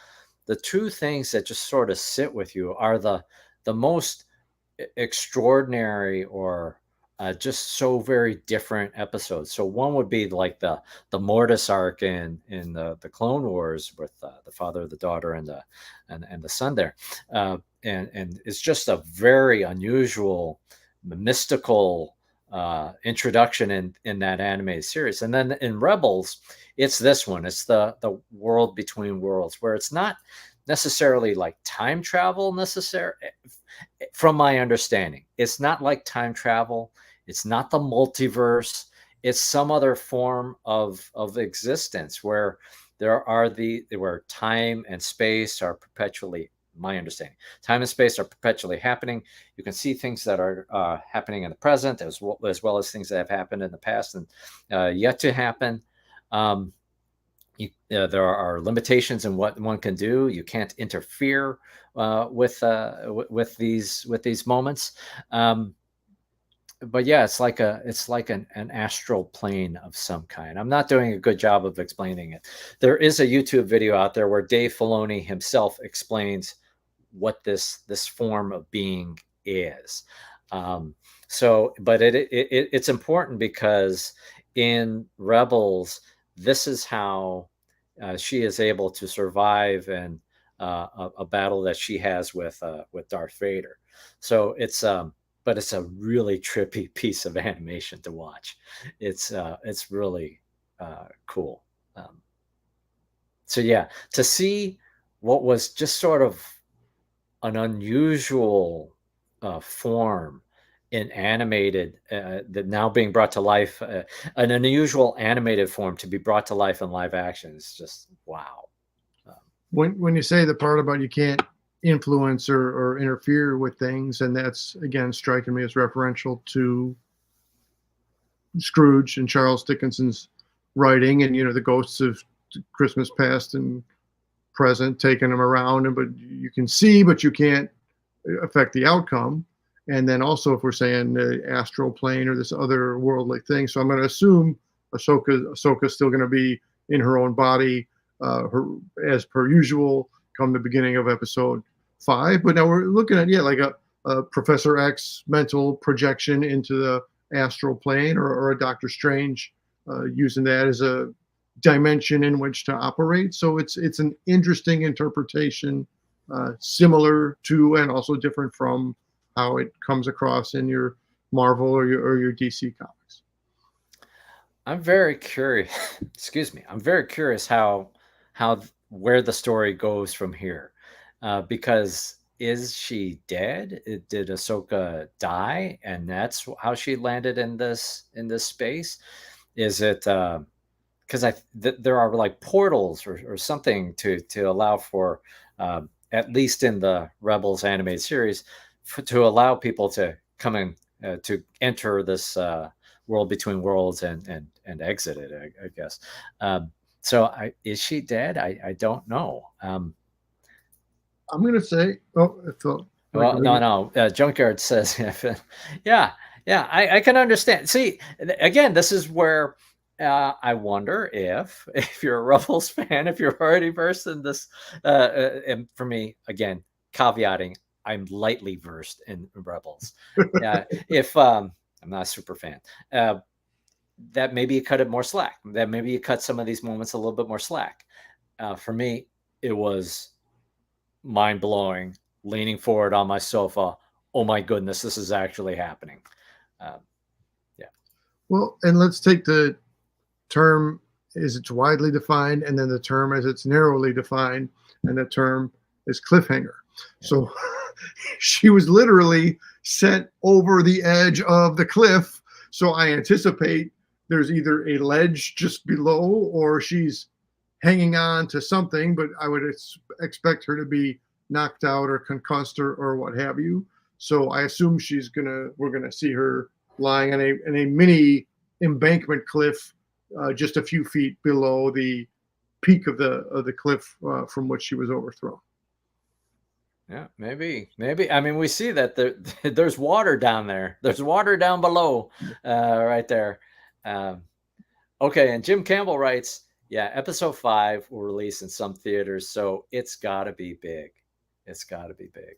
the two things that just sort of sit with you are the most extraordinary or just so very different episodes. So one would be like the Mortis arc in the Clone Wars with the father, the daughter, and the son there, and it's just a very unusual, mystical introduction in that animated series. And then in Rebels, it's this one. It's the world between worlds, where it's not necessarily like time travel from my understanding. It's not like time travel. It's not the multiverse. It's some other form of existence where where time and space are perpetually, my understanding, time and space are perpetually happening. You can see things that are happening in the present as well as things that have happened in the past and yet to happen. There are limitations in what one can do. You can't interfere with these moments. But yeah, it's like an astral plane of some kind. I'm not doing a good job of explaining it. There is a YouTube video out there where Dave Filoni himself explains what this form of being is. But it's important because in Rebels, this is how she is able to survive in a battle that she has with Darth Vader. So but it's a really trippy piece of animation to watch. It's really cool. So yeah, to see what was just sort of an unusual form in animated that now being brought to life, an unusual animated form to be brought to life in live action is just wow. When you say the part about you can't influence or interfere with things, and that's again striking me as referential to Scrooge and Charles Dickinson's writing, and the ghosts of Christmas past and present taking them around, but you can see but you can't affect the outcome. And then also if we're saying the astral plane or this other worldly thing, so I'm going to assume Ahsoka's still going to be in her own body, her as per usual, come the beginning of episode 5. But now we're looking at, yeah, like a Professor X mental projection into the astral plane, or a Doctor Strange using that as a dimension in which to operate. So it's an interesting interpretation, similar to and also different from how it comes across in your Marvel or your DC comics. I'm very curious. Excuse me. I'm very curious where the story goes from here, because is she dead? Did Ahsoka die, and that's how she landed in this space? Is it because there are like portals or something to allow for, at least in the Rebels animated series, to allow people to come in, to enter this world between worlds and exit it, I guess. So is she dead? I don't know. I'm gonna say, oh, it felt like Well, no, no. Junkyard says, yeah, yeah. I can understand. See, again, this is where I wonder if you're a Ruffles fan, if you're already versed in this. And for me, again, caveating, I'm lightly versed in Rebels. If I'm not a super fan, that maybe you cut it more slack. That maybe you cut some of these moments a little bit more slack. For me, it was mind blowing, leaning forward on my sofa. Oh my goodness, this is actually happening. Um, yeah. well, and let's take the term as it's widely defined, and then the term as it's narrowly defined, and the term is cliffhanger. Yeah. So she was literally set over the edge of the cliff. So I anticipate there's either a ledge just below, or she's hanging on to something, but I would expect her to be knocked out or concussed, or what have you. So I assume we're gonna see her lying on a mini embankment cliff, just a few feet below the peak of the cliff from which she was overthrown. Yeah, maybe. I mean, we see that there's water down there. There's water down below, right there. Um, okay, and Jim Campbell writes, yeah, episode 5 will release in some theaters, so it's got to be big. It's got to be big.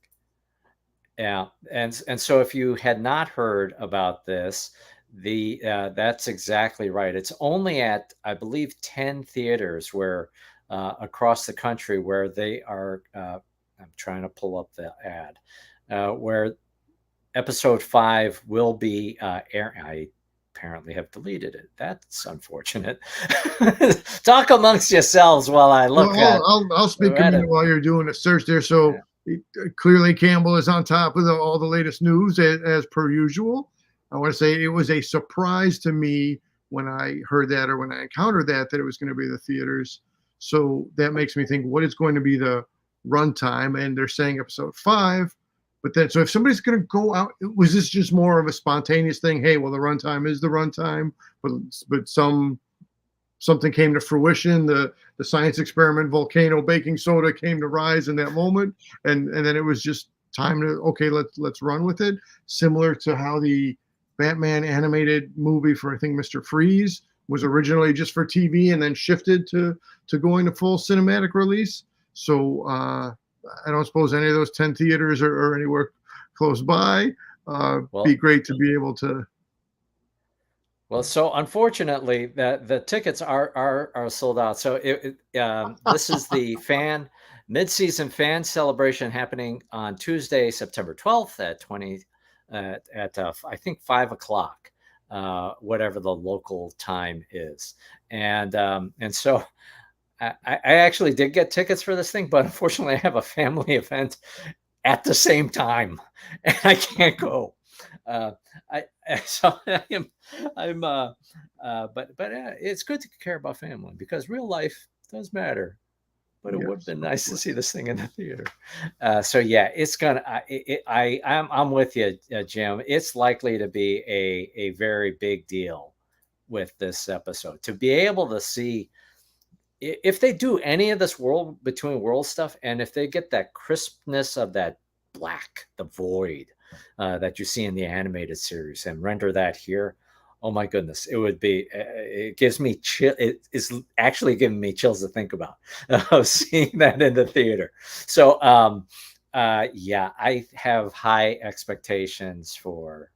Yeah, and so if you had not heard about this, the that's exactly right. It's only at, I believe, 10 theaters where across the country where they are. I'm trying to pull up the ad where episode 5 will be airing. I apparently have deleted it. That's unfortunate. Talk amongst yourselves while I Well, look at I'll speak a minute Reddit. while you're doing a search there. So Yeah. clearly Campbell is on top of all the latest news, as per usual. I want to say it was a surprise to me when I heard that, or when I encountered that it was going to be the theaters. So that makes me think, what is going to be the runtime? And they're saying episode 5. But then, so if somebody's going to go out, was this just more of a spontaneous thing? Hey, well, the runtime is the runtime, but something came to fruition. The science experiment volcano baking soda came to rise in that moment, and then it was just time to, okay, let's run with it. Similar to how the Batman animated movie for, I think, Mr. Freeze was originally just for TV and then shifted to going to full cinematic release. So I don't suppose any of those 10 theaters are anywhere close by. Be Well, great to be able to. Well, so unfortunately, the tickets are sold out. So this is the mid-season fan celebration happening on Tuesday, September 12th at 20 at I think 5 o'clock, whatever the local time is, and so I actually did get tickets for this thing, but unfortunately, I have a family event at the same time, and I can't go. Uh, I so but it's good to care about family because real life does matter. But it would have Yes, been of nice to course. see this thing in the theater. So yeah, it's gonna. I'm with you, Jim. It's likely to be a very big deal with this episode to be able to see if they do any of this world between world stuff, and if they get that crispness of that black, the void that you see in the animated series, and render that here. Oh my goodness, it would be. It gives me chill. It is actually giving me chills to think about of seeing that in the theater. So, yeah, I have high expectations for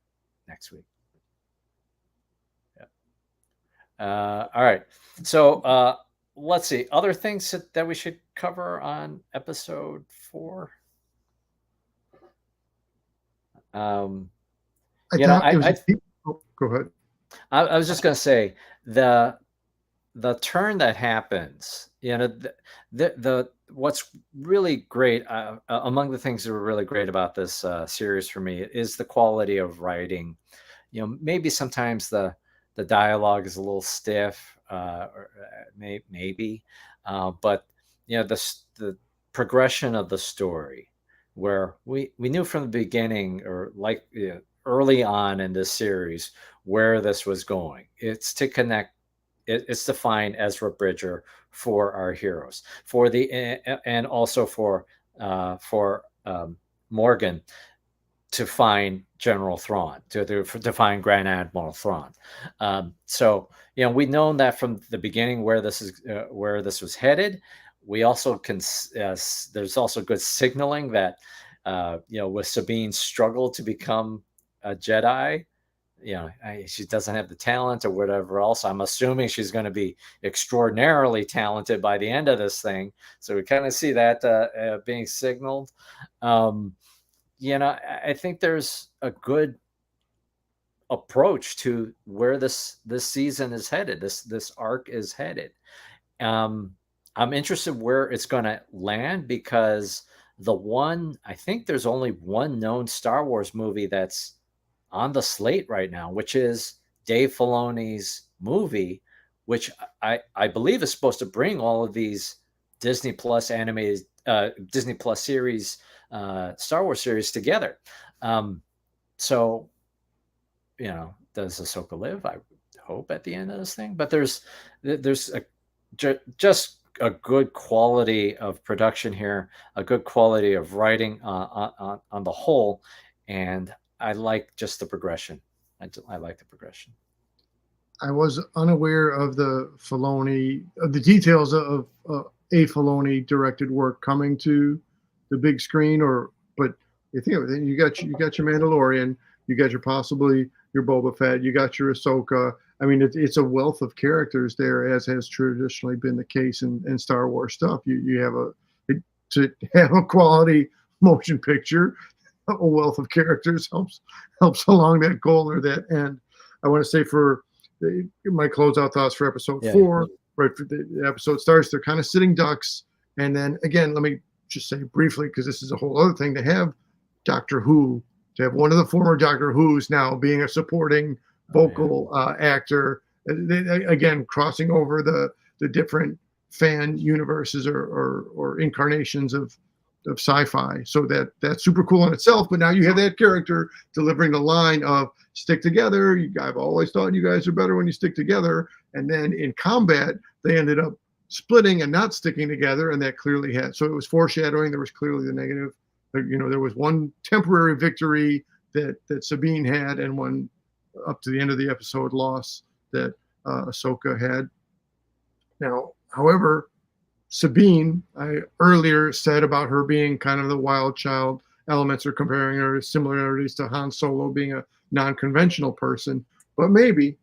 next week. Yeah. All right. So, let's see. Other things that we should cover on episode 4. Um, I you know, thought it was a oh, go ahead. I was just going to say the turn that happens, the what's really great, among the things that were really great about this series for me is the quality of writing. Maybe sometimes the dialogue is a little stiff, or maybe, but the progression of the story, where we knew from the beginning, or like, early on in this series, where this was going. It's to find Ezra Bridger for our heroes, and also for Morgan to find General Thrawn, to find Grand Admiral Thrawn. So we've known that from the beginning where this was headed. We also can there's also good signaling that with Sabine's struggle to become a Jedi, she doesn't have the talent or whatever else. I'm assuming she's going to be extraordinarily talented by the end of this thing. So we kind of see that being signaled. Um, I think there's a good approach to where this season is headed. This arc is headed. Um, I'm interested where it's going to land, because I think there's only one known Star Wars movie that's on the slate right now, which is Dave Filoni's movie, which I believe is supposed to bring all of these Disney Plus animated Disney Plus series, Star Wars series together. So does Ahsoka live? I hope at the end of this thing, but there's just a good quality of production here, a good quality of writing on the whole, and I like just the progression. I like the progression. I was unaware of the details of a Filoni directed work coming to the big screen. But you think of it, you got your Mandalorian, you got your possibly your Boba Fett, you got your Ahsoka. I mean, it's a wealth of characters there, as has traditionally been the case in Star Wars stuff. You have to have a quality motion picture, a wealth of characters helps along that goal or that end. I want to say for my closeout thoughts for episode 4, right? For the episode starts, they're kind of sitting ducks, and then again, let me just say briefly, because this is a whole other thing, to have Doctor Who, to have one of the former Doctor Who's now being a supporting vocal actor, again crossing over the different fan universes or incarnations of sci-fi. So that's super cool in itself. But now you have that character delivering the line of "stick together." I've always thought you guys are better when you stick together. And then in combat, they ended up splitting and not sticking together, and that clearly had. So it was foreshadowing. There was clearly the negative. There was one temporary victory that Sabine had, and one up to the end of the episode loss that Ahsoka had. Now, however, Sabine, I earlier said about her being kind of the wild child elements, or comparing her similarities to Han Solo being a non-conventional person, but maybe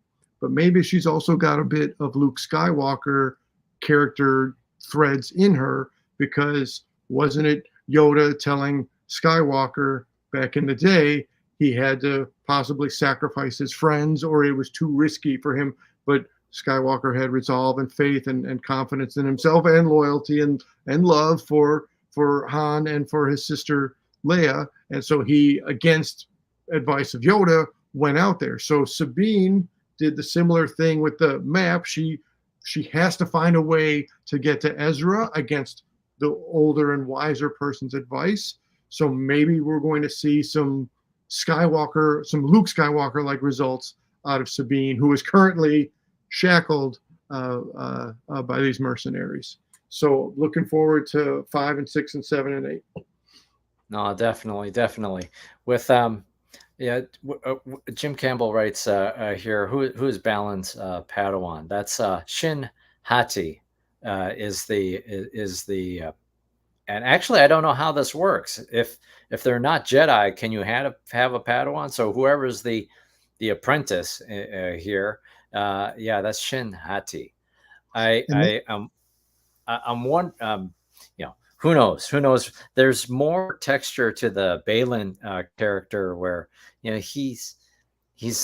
she's also got a bit of Luke Skywalker character threads in her, because wasn't it Yoda telling Skywalker back in the day he had to possibly sacrifice his friends, or it was too risky for him, but Skywalker had resolve and faith and confidence in himself, and loyalty and love for Han and for his sister Leia. And so he, against advice of Yoda, went out there. So Sabine did the similar thing with the map. She has to find a way to get to Ezra against the older and wiser person's advice. So maybe we're going to see some Luke Skywalker like results out of Sabine, who is currently shackled by these mercenaries. So looking forward to 5 and 6 and 7 and 8. No, definitely. With Yeah, Jim Campbell writes here, who is Balin's Padawan? That's Shin Hati is the and actually I don't know how this works. If they're not Jedi, can you have a Padawan? So whoever's the apprentice here, yeah, that's Shin Hati. I And I um I'm one you know, who knows? Who knows? There's more texture to the Balin character where he's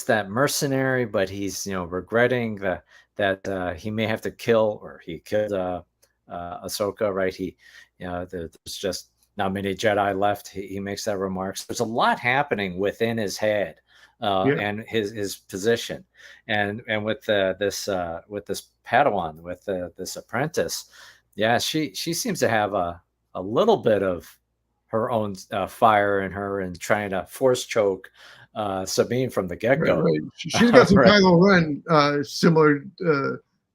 that mercenary, but he's regretting that he may have to kill or he killed Ahsoka, right? There's just not many Jedi left. He makes that remarks. There's a lot happening within his head yeah, and his position, and with this Padawan, with this apprentice, yeah, she seems to have a little bit of her own fire in her and trying to force choke Sabine from the get right, go. right. She's got some Right. Kylo Ren similar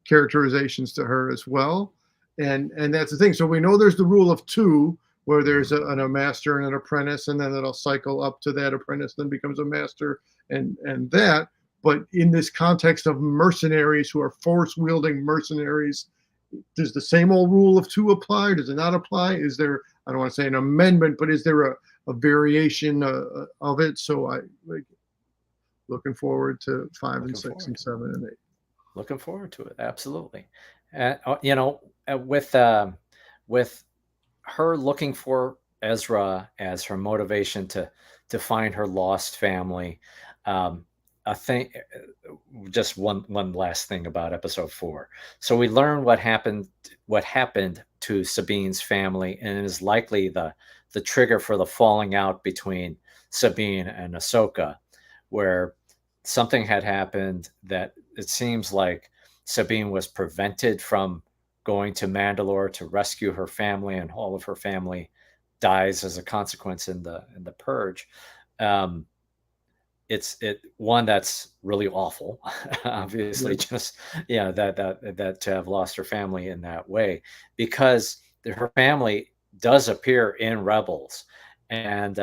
characterizations to her as well, and that's the thing. So we know there's the rule of two, where there's Mhm. a master and an apprentice, and then it'll cycle up to that apprentice, then becomes a master, and that. But in this context of mercenaries who are force wielding mercenaries, does the same old rule of two apply? Or does it not apply? Is there, I don't want to say an amendment, but is there a variation of it? So I like looking forward to five and Looking six forward and to it. seven and eight. Looking forward to it. Absolutely. With her looking for Ezra as her motivation to find her lost family. Um, a thing, just one last thing about episode 4. So we learn what happened to Sabine's family, and it is likely the trigger for the falling out between Sabine and Ahsoka, where something had happened that it seems like Sabine was prevented from going to Mandalore to rescue her family, and all of her family dies as a consequence in the purge. Um, it's one that's really awful, obviously, Yes. just that to have lost her family in that way, because her family does appear in Rebels, and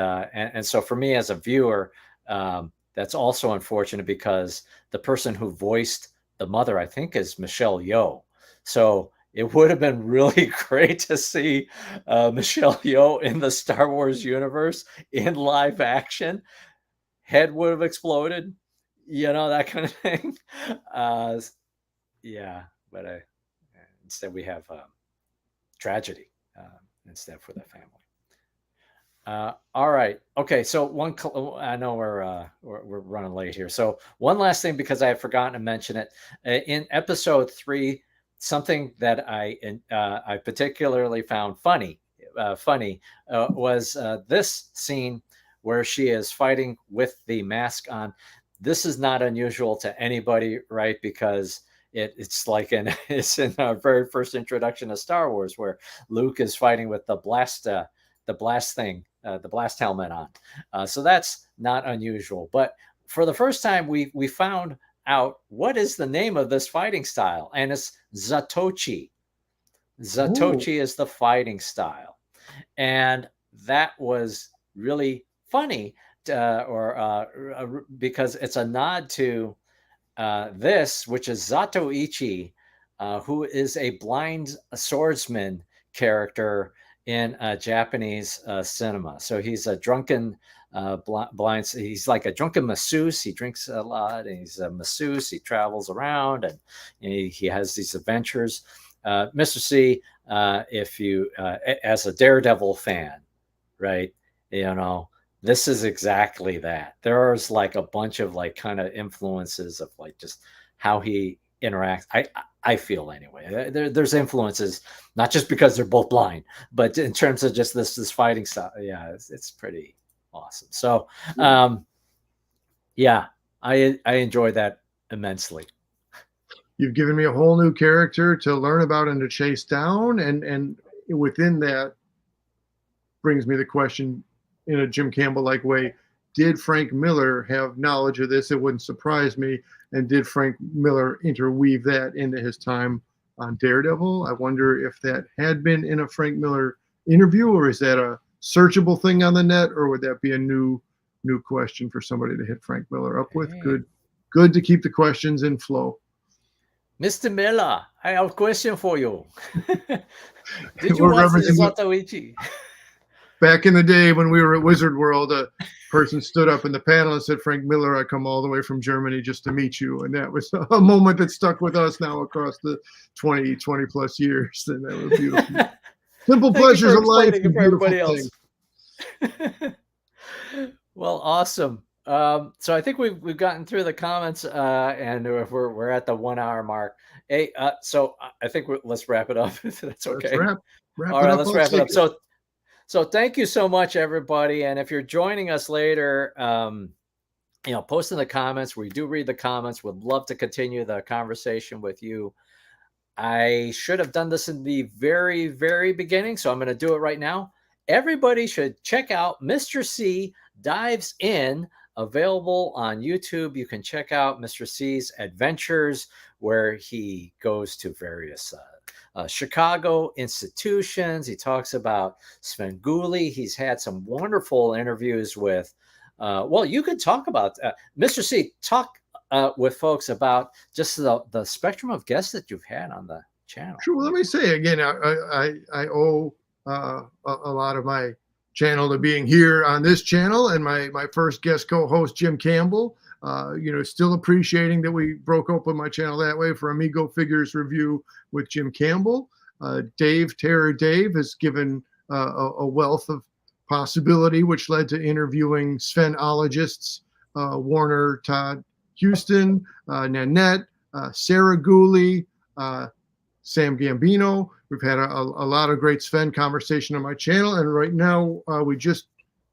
so for me as a viewer, that's also unfortunate because the person who voiced the mother, I think, is Michelle Yeoh. So it would have been really great to see Michelle Yeoh in the Star Wars universe in live action. Head would have exploded, that kind of thing. Uh, yeah, but instead we have tragedy instead for the family. All right. Okay. So I know we're running late here. So one last thing, because I have forgotten to mention it in episode 3, something that I particularly found funny was this scene where she is fighting with the mask on. This is not unusual to anybody, right? Because it's like it's in our very first introduction of Star Wars, where Luke is fighting with the blast thing, the blast helmet on. So that's not unusual. But for the first time, we found out what is the name of this fighting style, and it's Zatoichi. Oh, Zatoichi is the fighting style, and that was really funny, because it's a nod to this, which is Zatoichi, who is a blind swordsman character in Japanese cinema. So he's a drunken blind. He's like a drunken masseuse. He drinks a lot, and he's a masseuse. He travels around, and he has these adventures. Mr. C, if you, as a Daredevil fan, right? You know, this is exactly that. There's like a bunch of like kind of influences of like just how he interacts. I feel anyway. There's influences, not just because they're both blind, but in terms of just this fighting style. Yeah, it's pretty awesome. So, um, yeah, I enjoy that immensely. you've given me a whole new character to learn about and to chase down, and within that brings me the question, in a Jim Campbell like way, did Frank Miller have knowledge of this? It wouldn't surprise me. And did Frank Miller interweave that into his time on Daredevil? I wonder if that had been in a Frank Miller interview, or is that a searchable thing on the net, or would that be a new new question for somebody to hit Frank Miller up with. Hey, Good to keep the questions in flow. Mr. Miller, I have a question for you. Did you We're watch the referencing Zatoichi? back in the day when we were at Wizard World, a person stood up in the panel and said, Frank Miller, I come all the way from Germany just to meet you. And that was a moment that stuck with us now across the 20 plus years. And that was beautiful. Simple Thank you pleasures for of life explaining it and for beautiful everybody else. things. Well, awesome. So I think we've gotten through the comments, and we're at the 1 hour mark. Hey, so I think let's wrap it up. If that's Let's okay. wrap All it right, up. let's I'll wrap it take up. it. So thank you so much, everybody. And if you're joining us later, post in the comments. We do read the comments. Would love to continue the conversation with you. I should have done this in the very, very beginning, so I'm going to do it right now. Everybody should check out Mr. C Dives In, available on YouTube. You can check out Mr. C's adventures where he goes to various Chicago institutions. He talks about Svengoolie. He's had some wonderful interviews with, well, you could talk about Mr. C. Talk with folks about just the spectrum of guests that you've had on the channel. Sure. Well, let me say again, I owe a lot of my channel to being here on this channel and my first guest co-host, Jim Campbell. Still appreciating that we broke open my channel that way for Amigo Figures review with Jim Campbell. Terror Dave has given a wealth of possibility, which led to interviewing Svenologists, Warner Todd Houston, Nanette, Sarah Gooley, Sam Gambino. We've had a lot of great Sven conversation on my channel. And right now we just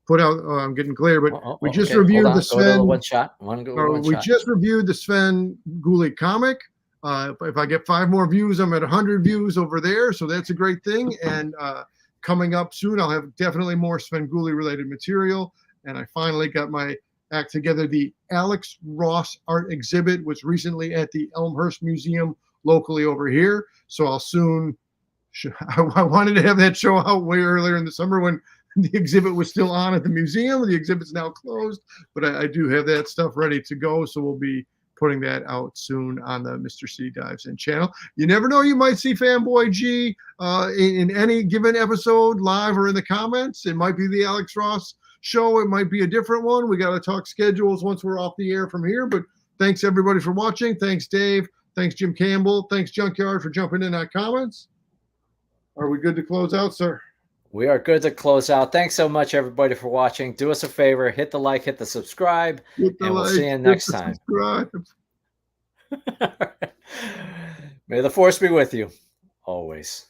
put out, I'm getting glare, but we just reviewed the Sven. Go to the one shot. We just reviewed the Sven Gooley comic. If I get 5 more views, I'm at 100 views over there. So that's a great thing. And coming up soon, I'll have definitely more Sven Gooley related material. And I finally got my act together. The Alex Ross art exhibit was recently at the Elmhurst Museum locally over here. So I'll soon, I wanted to have that show out way earlier in the summer when the exhibit was still on at the museum. The exhibit's now closed, but I do have that stuff ready to go. So we'll be putting that out soon on the Mr. C Dives In channel. You never know, you might see Fanboy G in any given episode, live or in the comments. It might be the Alex Ross show. It might be a different one. We got to talk schedules once we're off the air from here. But thanks everybody for watching. Thanks, Dave. Thanks, Jim Campbell. Thanks, Junkyard, for jumping in on comments. Are we good to close out, sir? We are good to close out. Thanks so much, everybody, for watching. Do us a favor, hit the like, hit the subscribe, and we'll see you next time. May the force be with you, always.